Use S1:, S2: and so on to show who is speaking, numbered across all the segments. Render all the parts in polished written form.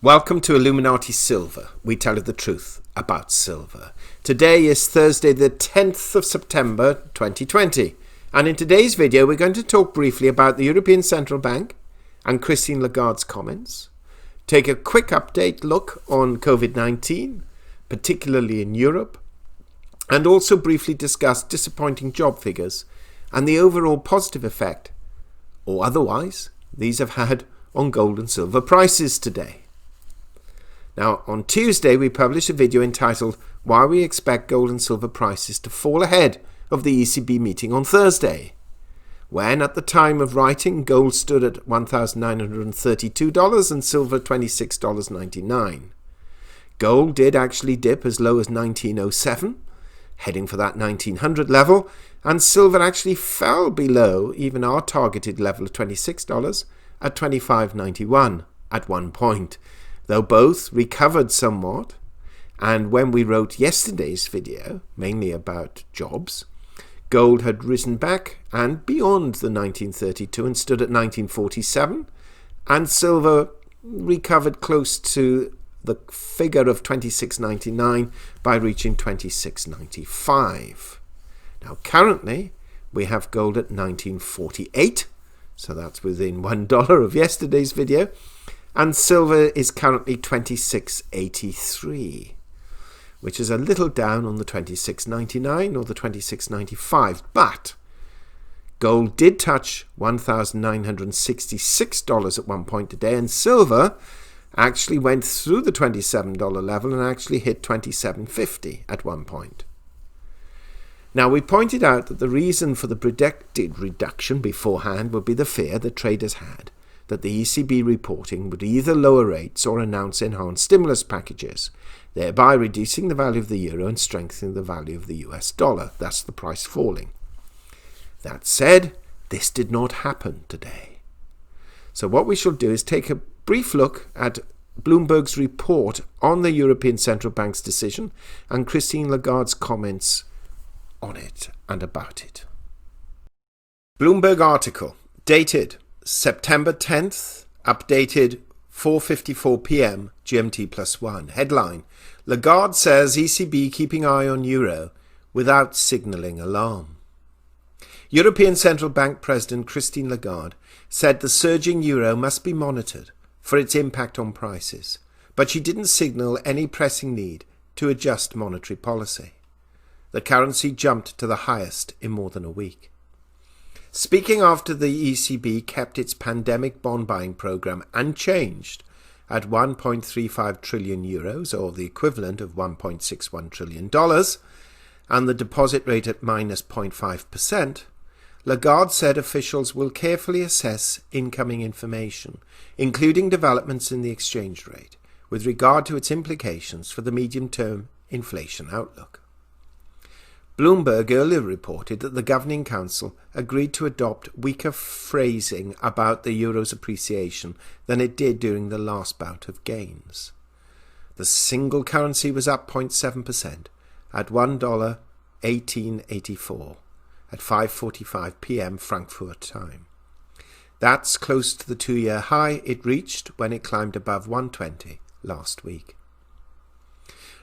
S1: Welcome to Illuminati Silver. We tell you the truth about silver. Today is Thursday the 10th of September 2020, and in today's video we're going to talk briefly about the European Central Bank and Christine Lagarde's comments, take a quick update look on COVID-19, particularly in Europe, and also briefly discuss disappointing job figures and the overall positive effect, or otherwise, these have had on gold and silver prices today. Now, on Tuesday, we published a video entitled Why We Expect Gold and Silver Prices to Fall Ahead of the ECB meeting on Thursday, when at the time of writing, gold stood at $1,932 and silver $26.99. Gold did actually dip as low as 1907, heading for that 1900 level, and silver actually fell below even our targeted level of $26 at $25.91 at one point, though both recovered somewhat. And when we wrote yesterday's video, mainly about jobs, gold had risen back and beyond the 1932 and stood at 1947, and silver recovered close to the figure of 26.99 by reaching 26.95. Now currently we have gold at 1948, so that's within $1 of yesterday's video, and silver is currently 26.83, which is a little down on the 26.99 or the 26.95, but gold did touch $1,966 at one point today, and silver actually went through the $27 level and actually hit $27.50 at one point. Now, we pointed out that the reason for the predicted reduction beforehand would be the fear that traders had that the ECB reporting would either lower rates or announce enhanced stimulus packages, thereby reducing the value of the euro and strengthening the value of the US dollar, thus the price falling. That said, this did not happen today. So what we shall do is take a brief look at Bloomberg's report on the European Central Bank's decision and Christine Lagarde's comments on it and about it. Bloomberg article, dated September 10th, updated 4:54 p.m. GMT +1. Headline: Lagarde says ECB keeping eye on euro without signalling alarm. European Central Bank President Christine Lagarde said the surging euro must be monitored for its impact on prices, but she didn't signal any pressing need to adjust monetary policy. The currency jumped to the highest in more than a week. Speaking after the ECB kept its pandemic bond buying program unchanged at 1.35 trillion euros, or the equivalent of $1.61 trillion, and the deposit rate at minus 0.5%, Lagarde said officials will carefully assess incoming information, including developments in the exchange rate, with regard to its implications for the medium-term inflation outlook. Bloomberg earlier reported that the Governing Council agreed to adopt weaker phrasing about the euro's appreciation than it did during the last bout of gains. The single currency was up 0.7% at $1.1884 at 5:45 p.m. Frankfurt time. That's close to the two-year high it reached when it climbed above 120 last week.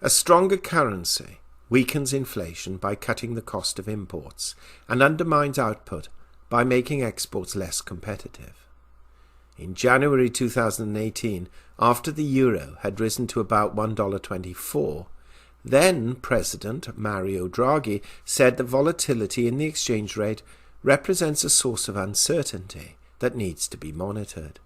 S1: A stronger currency weakens inflation by cutting the cost of imports and undermines output by making exports less competitive. In January 2018, after the euro had risen to about $1.24, then President Mario Draghi said that volatility in the exchange rate represents a source of uncertainty that needs to be monitored.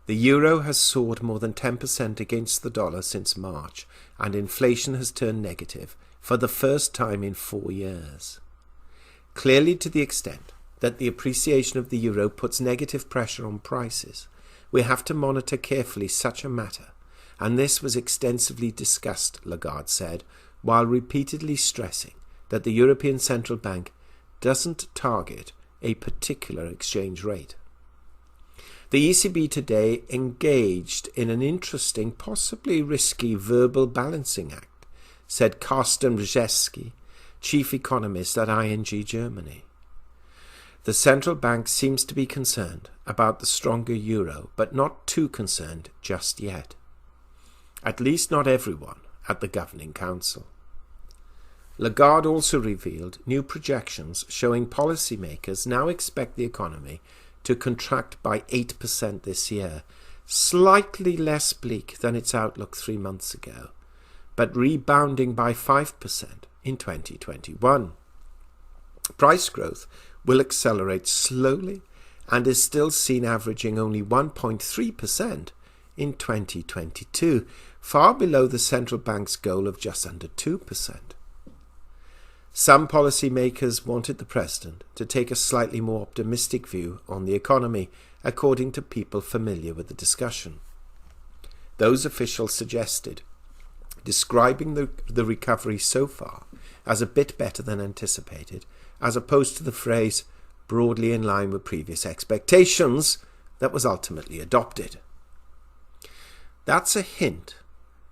S1: The euro has soared more than 10% against the dollar since March, and inflation has turned negative for the first time in 4 years. Clearly, to the extent that the appreciation of the euro puts negative pressure on prices, we have to monitor carefully such a matter, and this was extensively discussed, Lagarde said, while repeatedly stressing that the European Central Bank doesn't target a particular exchange rate. The ECB today engaged in an interesting, possibly risky verbal balancing act, said Carsten Brzeski, chief economist at ING Germany. The central bank seems to be concerned about the stronger euro, but not too concerned just yet. At least not everyone at the Governing Council. Lagarde also revealed new projections showing policymakers now expect the economy to contract by 8% this year, slightly less bleak than its outlook 3 months ago, but rebounding by 5% in 2021. Price growth will accelerate slowly and is still seen averaging only 1.3% in 2022, far below the central bank's goal of just under 2%. Some policymakers wanted the president to take a slightly more optimistic view on the economy, according to people familiar with the discussion. Those officials suggested describing the recovery so far as a bit better than anticipated, as opposed to the phrase broadly in line with previous expectations that was ultimately adopted. That's a hint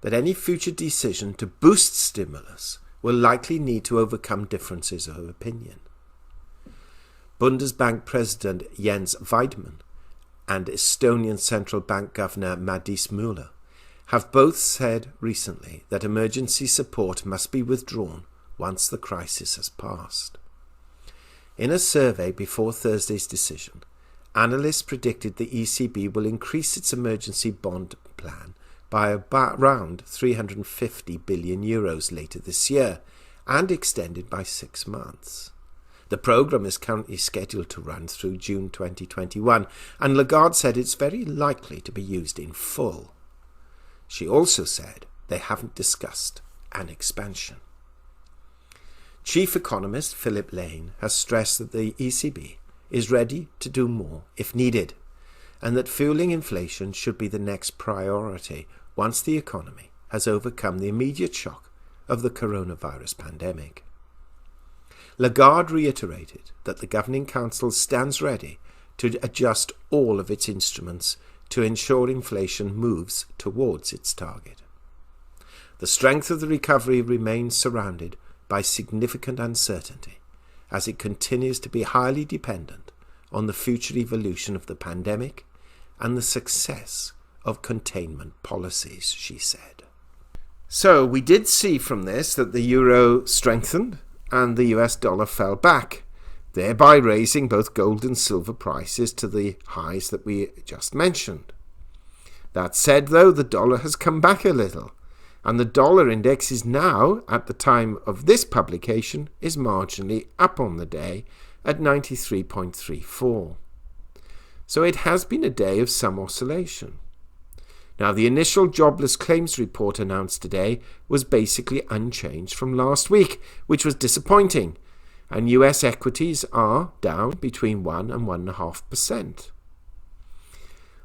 S1: that any future decision to boost stimulus will likely need to overcome differences of opinion. Bundesbank President Jens Weidmann and Estonian Central Bank Governor Madis Müller have both said recently that emergency support must be withdrawn once the crisis has passed. In a survey before Thursday's decision, analysts predicted the ECB will increase its emergency bond plan by around 350 billion euros later this year and extended by 6 months. The programme is currently scheduled to run through June 2021, and Lagarde said it's very likely to be used in full. She also said they haven't discussed an expansion. Chief economist Philip Lane has stressed that the ECB is ready to do more if needed, and that fueling inflation should be the next priority once the economy has overcome the immediate shock of the coronavirus pandemic. Lagarde reiterated that the Governing Council stands ready to adjust all of its instruments to ensure inflation moves towards its target. The strength of the recovery remains surrounded by significant uncertainty, as it continues to be highly dependent on the future evolution of the pandemic and the success of containment policies, she said. So we did see from this that the euro strengthened and the US dollar fell back, thereby raising both gold and silver prices to the highs that we just mentioned. That said, though, the dollar has come back a little, and the dollar index is now, at the time of this publication, is marginally up on the day at 93.34. So it has been a day of some oscillation. Now, the initial jobless claims report announced today was basically unchanged from last week, which was disappointing, and US equities are down between 1 and 1.5%.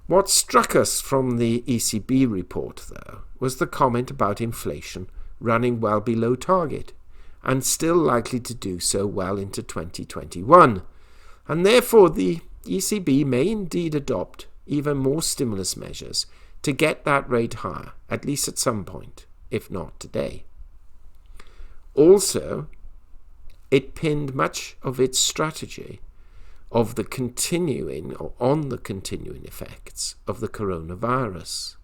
S1: What struck us from the ECB report, though, was the comment about inflation running well below target, and still likely to do so well into 2021, and therefore the ECB may indeed adopt even more stimulus measures to get that rate higher, at least at some point, if not today. Also, it pinned much of its strategy of the continuing effects of the coronavirus,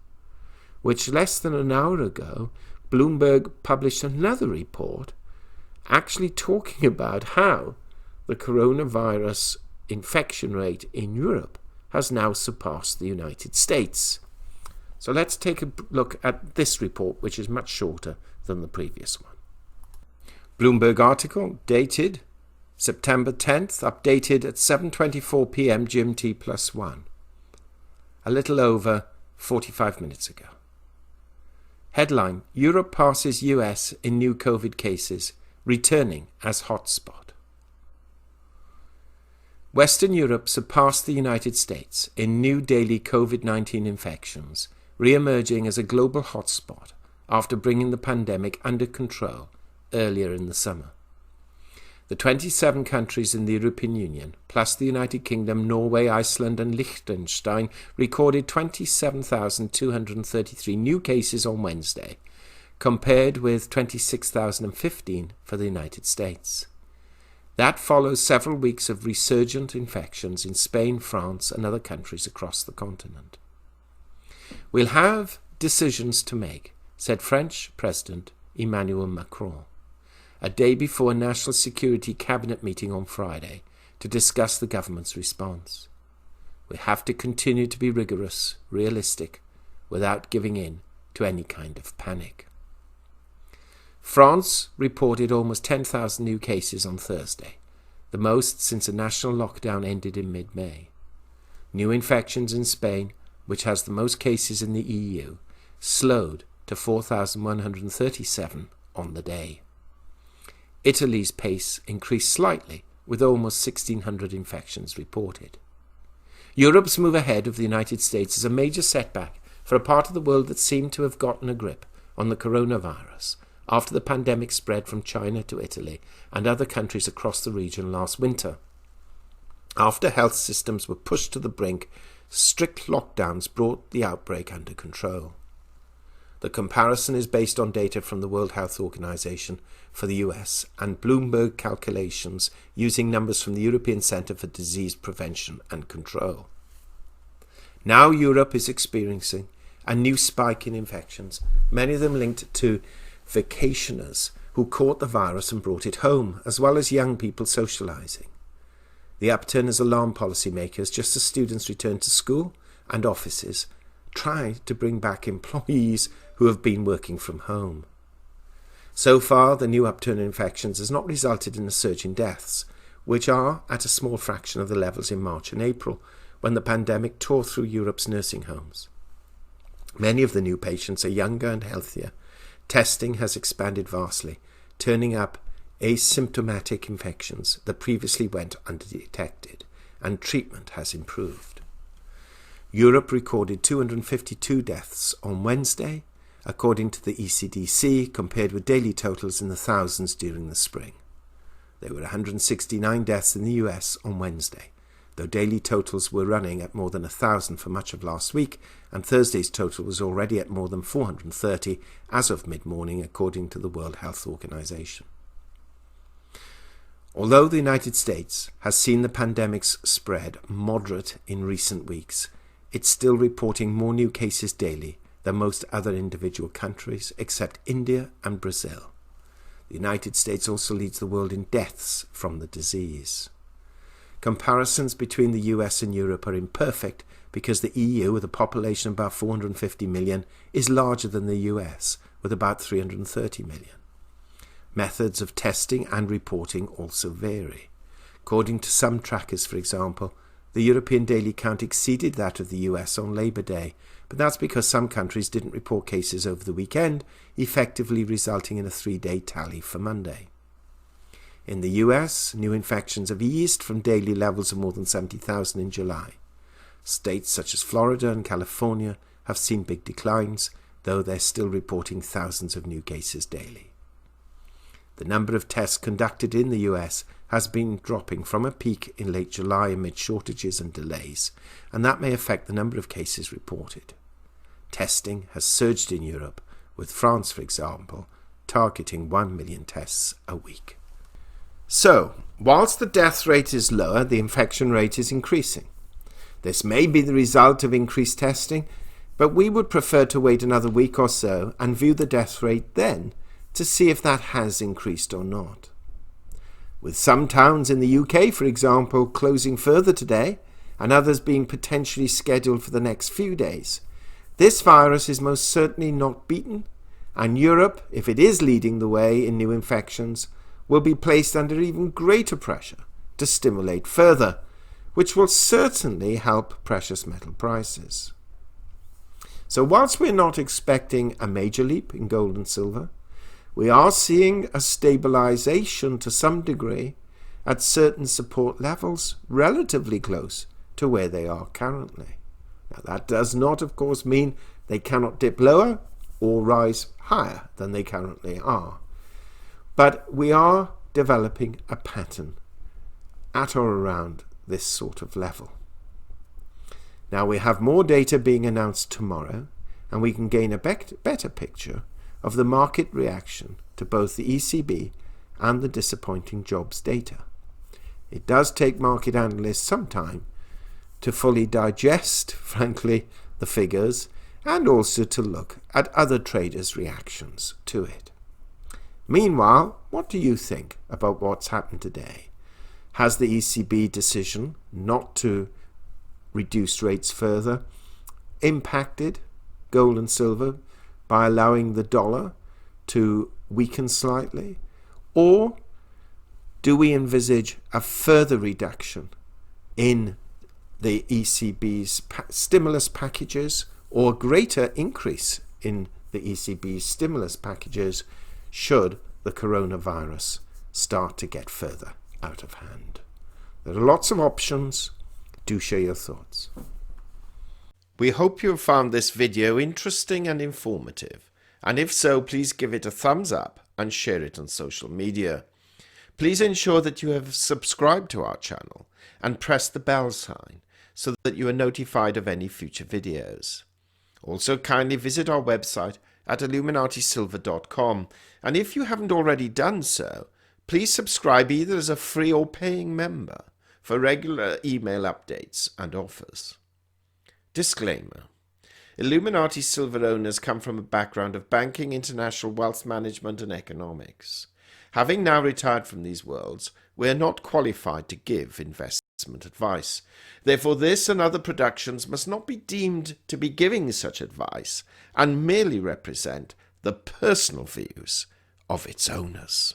S1: which less than an hour ago, Bloomberg published another report actually talking about how the coronavirus infection rate in Europe has now surpassed the United States. So let's take a look at this report, which is much shorter than the previous one. Bloomberg article dated September 10th, updated at 7:24 p.m. GMT +1, a little over 45 minutes ago. Headline: Europe passes US in new COVID cases, returning as hotspot. Western Europe surpassed the United States in new daily COVID-19 infections, re-emerging as a global hotspot after bringing the pandemic under control earlier in the summer. The 27 countries in the European Union, plus the United Kingdom, Norway, Iceland and Liechtenstein, recorded 27,233 new cases on Wednesday, compared with 26,015 for the United States. That follows several weeks of resurgent infections in Spain, France, and other countries across the continent. We'll have decisions to make, said French President Emmanuel Macron, a day before a National Security Cabinet meeting on Friday to discuss the government's response. We have to continue to be rigorous, realistic, without giving in to any kind of panic. France reported almost 10,000 new cases on Thursday, the most since a national lockdown ended in mid-May. New infections in Spain, which has the most cases in the EU, slowed to 4,137 on the day. Italy's pace increased slightly, with almost 1,600 infections reported. Europe's move ahead of the United States is a major setback for a part of the world that seemed to have gotten a grip on the coronavirus after the pandemic spread from China to Italy and other countries across the region last winter. After health systems were pushed to the brink, strict lockdowns brought the outbreak under control. The comparison is based on data from the World Health Organization for the US and Bloomberg calculations using numbers from the European Centre for Disease Prevention and Control. Now Europe is experiencing a new spike in infections, many of them linked to vacationers who caught the virus and brought it home, as well as young people socializing. The upturn has alarmed policymakers just as students return to school and offices try to bring back employees who have been working from home. So far, the new upturn in infections has not resulted in a surge in deaths, which are at a small fraction of the levels in March and April, when the pandemic tore through Europe's nursing homes. Many of the new patients are younger and healthier. Testing has expanded vastly, turning up asymptomatic infections that previously went undetected, and treatment has improved. Europe recorded 252 deaths on Wednesday, according to the ECDC, compared with daily totals in the thousands during the spring. There were 169 deaths in the US on Wednesday, though daily totals were running at more than 1,000 for much of last week, and Thursday's total was already at more than 430 as of mid-morning, according to the World Health Organization. Although the United States has seen the pandemic's spread moderate in recent weeks, it's still reporting more new cases daily than most other individual countries, except India and Brazil. The United States also leads the world in deaths from the disease. Comparisons between the US and Europe are imperfect because the EU, with a population of about 450 million, is larger than the US, with about 330 million. Methods of testing and reporting also vary. According to some trackers, for example, the European daily count exceeded that of the US on Labour Day, but that's because some countries didn't report cases over the weekend, effectively resulting in a 3-day tally for Monday. In the US, new infections have eased from daily levels of more than 70,000 in July. States such as Florida and California have seen big declines, though they're still reporting thousands of new cases daily. The number of tests conducted in the US has been dropping from a peak in late July amid shortages and delays, and that may affect the number of cases reported. Testing has surged in Europe, with France, for example, targeting 1 million tests a week. So, whilst the death rate is lower, the infection rate is increasing. This may be the result of increased testing, but we would prefer to wait another week or so and view the death rate then to see if that has increased or not. With some towns in the UK, for example, closing further today and others being potentially scheduled for the next few days, this virus is most certainly not beaten, and Europe, if it is leading the way in new infections, will be placed under even greater pressure to stimulate further, which will certainly help precious metal prices. So whilst we're not expecting a major leap in gold and silver, we are seeing a stabilization to some degree at certain support levels relatively close to where they are currently. Now that does not, of course, mean they cannot dip lower or rise higher than they currently are. But we are developing a pattern at or around this sort of level. Now we have more data being announced tomorrow, and we can gain a better picture of the market reaction to both the ECB and the disappointing jobs data. It does take market analysts some time to fully digest, frankly, the figures and also to look at other traders' reactions to it. Meanwhile, what do you think about what's happened today? Has the ECB decision not to reduce rates further impacted gold and silver by allowing the dollar to weaken slightly? Or do we envisage a further reduction in the ECB's stimulus packages, or a greater increase in the ECB's stimulus packages should the coronavirus start to get further out of hand? There are lots of options. Do share your thoughts. We hope you have found this video interesting and informative, and if so, please give it a thumbs up and share it on social media. Please ensure that you have subscribed to our channel and press the bell sign so that you are notified of any future videos. Also, kindly visit our website at illuminatisilver.com, and if you haven't already done so, please subscribe either as a free or paying member for regular email updates and offers. Disclaimer: Illuminati Silver owners come from a background of banking, international wealth management and economics. Having now retired from these worlds, we are not qualified to give investment advice. Therefore, this and other productions must not be deemed to be giving such advice and merely represent the personal views of its owners.